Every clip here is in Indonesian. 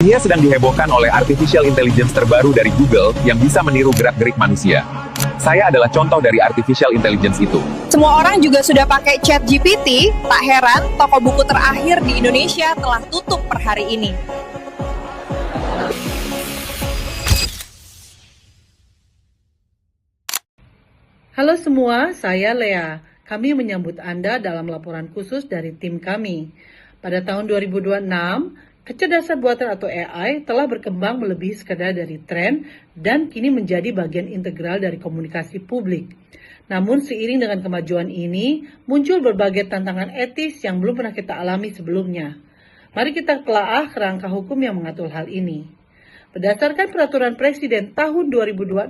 Dunia sedang dihebohkan oleh artificial intelligence terbaru dari Google yang bisa meniru gerak-gerik manusia. Saya adalah contoh dari artificial intelligence itu. Semua orang juga sudah pakai ChatGPT, tak heran toko buku terakhir di Indonesia telah tutup per hari ini. Halo semua, saya Lea. Kami menyambut Anda dalam laporan khusus dari tim kami. Pada tahun 2026, kecerdasan buatan atau AI telah berkembang melebihi sekadar dari tren dan kini menjadi bagian integral dari komunikasi publik. Namun seiring dengan kemajuan ini, muncul berbagai tantangan etis yang belum pernah kita alami sebelumnya. Mari kita telaah kerangka hukum yang mengatur hal ini. Berdasarkan Peraturan Presiden tahun 2026,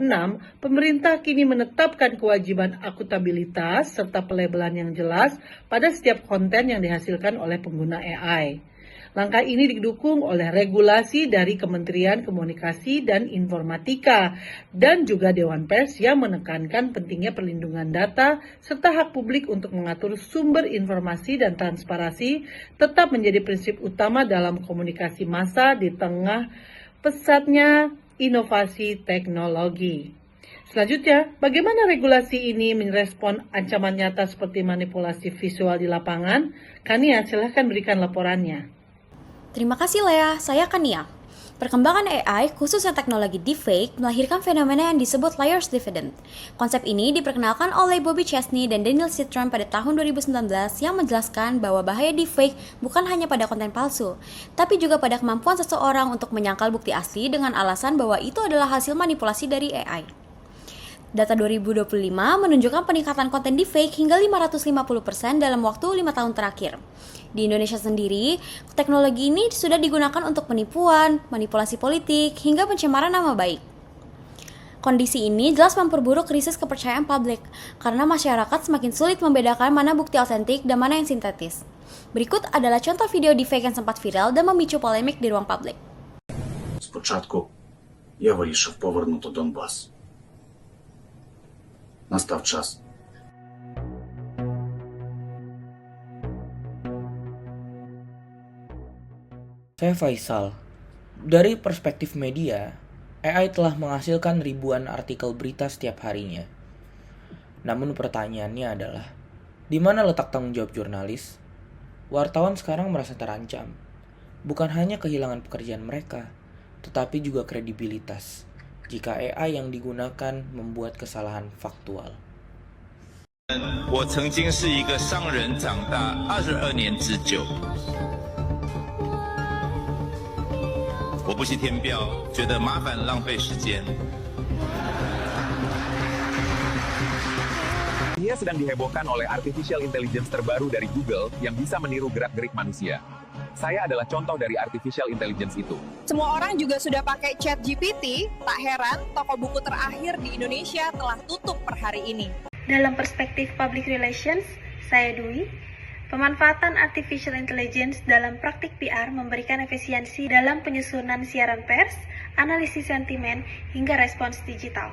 pemerintah kini menetapkan kewajiban akuntabilitas serta pelabelan yang jelas pada setiap konten yang dihasilkan oleh pengguna AI. Langkah ini didukung oleh regulasi dari Kementerian Komunikasi dan Informatika dan juga Dewan Pers yang menekankan pentingnya perlindungan data serta hak publik untuk mengatur sumber informasi dan transparansi tetap menjadi prinsip utama dalam komunikasi massa di tengah pesatnya inovasi teknologi. Selanjutnya, bagaimana regulasi ini merespon ancaman nyata seperti manipulasi visual di lapangan? Kania, silahkan berikan laporannya. Terima kasih Lea, saya Kania. Perkembangan AI, khususnya teknologi deepfake, melahirkan fenomena yang disebut layers dividend. Konsep ini diperkenalkan oleh Bobby Chesney dan Daniel Citron pada tahun 2019 yang menjelaskan bahwa bahaya deepfake bukan hanya pada konten palsu, tapi juga pada kemampuan seseorang untuk menyangkal bukti asli dengan alasan bahwa itu adalah hasil manipulasi dari AI. Data 2025 menunjukkan peningkatan konten deepfake hingga 550% dalam waktu 5 tahun terakhir. Di Indonesia sendiri, teknologi ini sudah digunakan untuk penipuan, manipulasi politik, hingga pencemaran nama baik. Kondisi ini jelas memperburuk krisis kepercayaan publik, karena masyarakat semakin sulit membedakan mana bukti autentik dan mana yang sintetis. Berikut adalah contoh video deepfake yang sempat viral dan memicu polemik di ruang publik. Спочатку я вирішив повернути Донбас. Настав час. Saya Faisal. Dari perspektif media, AI telah menghasilkan ribuan artikel berita setiap harinya. Namun pertanyaannya adalah, di mana letak tanggung jawab jurnalis? Wartawan sekarang merasa terancam. Bukan hanya kehilangan pekerjaan mereka, tetapi juga kredibilitas jika AI yang digunakan membuat kesalahan faktual. 我曾经是一个商人长大22年之久，我不惜填表，觉得麻烦浪费时间。 Dunia sedang dihebohkan oleh artificial intelligence terbaru dari Google yang bisa meniru gerak-gerik manusia. Saya adalah contoh dari artificial intelligence itu. Semua orang juga sudah pakai ChatGPT, tak heran toko buku terakhir di Indonesia telah tutup per hari ini. Dalam perspektif public relations, saya Dwi. Pemanfaatan artificial intelligence dalam praktik PR memberikan efisiensi dalam penyusunan siaran pers, analisis sentimen, hingga respons digital.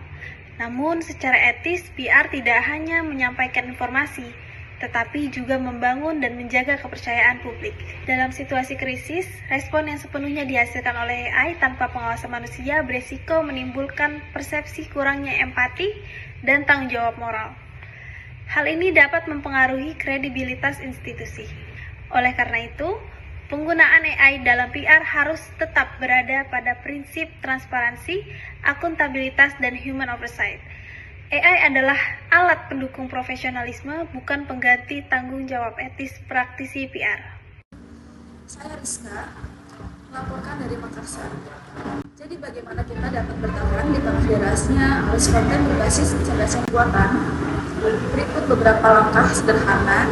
Namun, secara etis, PR tidak hanya menyampaikan informasi, tetapi juga membangun dan menjaga kepercayaan publik. Dalam situasi krisis, respon yang sepenuhnya dihasilkan oleh AI tanpa pengawasan manusia beresiko menimbulkan persepsi kurangnya empati dan tanggung jawab moral. Hal ini dapat mempengaruhi kredibilitas institusi. Oleh karena itu, penggunaan AI dalam PR harus tetap berada pada prinsip transparansi, akuntabilitas, dan human oversight. AI adalah alat pendukung profesionalisme, bukan pengganti tanggung jawab etis praktisi PR. Saya Rizka, melaporkan dari Makassar. Jadi bagaimana kita dapat bertahan di tengah derasnya arus konten berbasis kecerdasan buatan? Berikut beberapa langkah sederhana,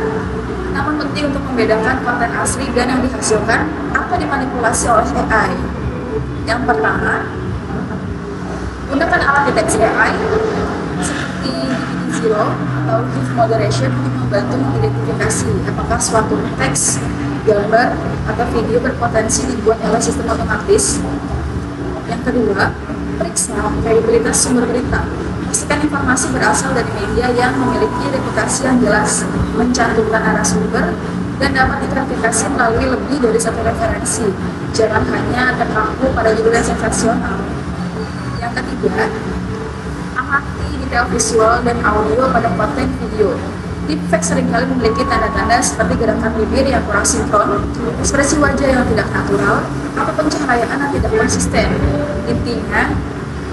namun penting untuk membedakan konten asli dan yang dihasilkan atau dimanipulasi oleh AI. Yang pertama, gunakan alat deteksi AI seperti GPT-0 atau Hif Moderation untuk membantu mengidentifikasi apakah suatu teks, gambar, atau video berpotensi dibuat oleh sistem otomatis. Yang kedua, periksa kredibilitas sumber berita. Pastikan informasi berasal dari media yang memiliki reputasi yang jelas, mencantumkan narasumber, dan dapat diverifikasi melalui lebih dari satu referensi. Jangan hanya terpaku pada judul yang sensasional. Yang ketiga, amati detail visual dan audio pada konten video. Deepfake seringkali memiliki tanda-tanda seperti gerakan bibir yang kurang sinkron, ekspresi wajah yang tidak natural, atau pencahayaan yang tidak konsisten. Intinya,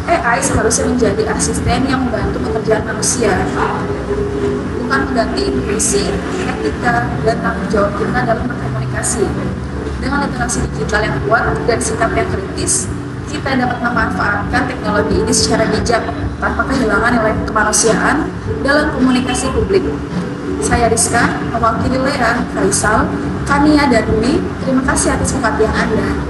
AI seharusnya menjadi asisten yang membantu pekerjaan manusia, bukan mengganti intuisi, etika, dan tanggung jawab kita dalam berkomunikasi. Dengan literasi digital yang kuat dan sikap yang kritis, kita dapat memanfaatkan teknologi ini secara bijak tanpa kehilangan nilai kemanusiaan dalam komunikasi publik. Saya Rizka, mewakili Lea, Faisal, Kania, dan Dwi. Terima kasih atas perhatian Anda.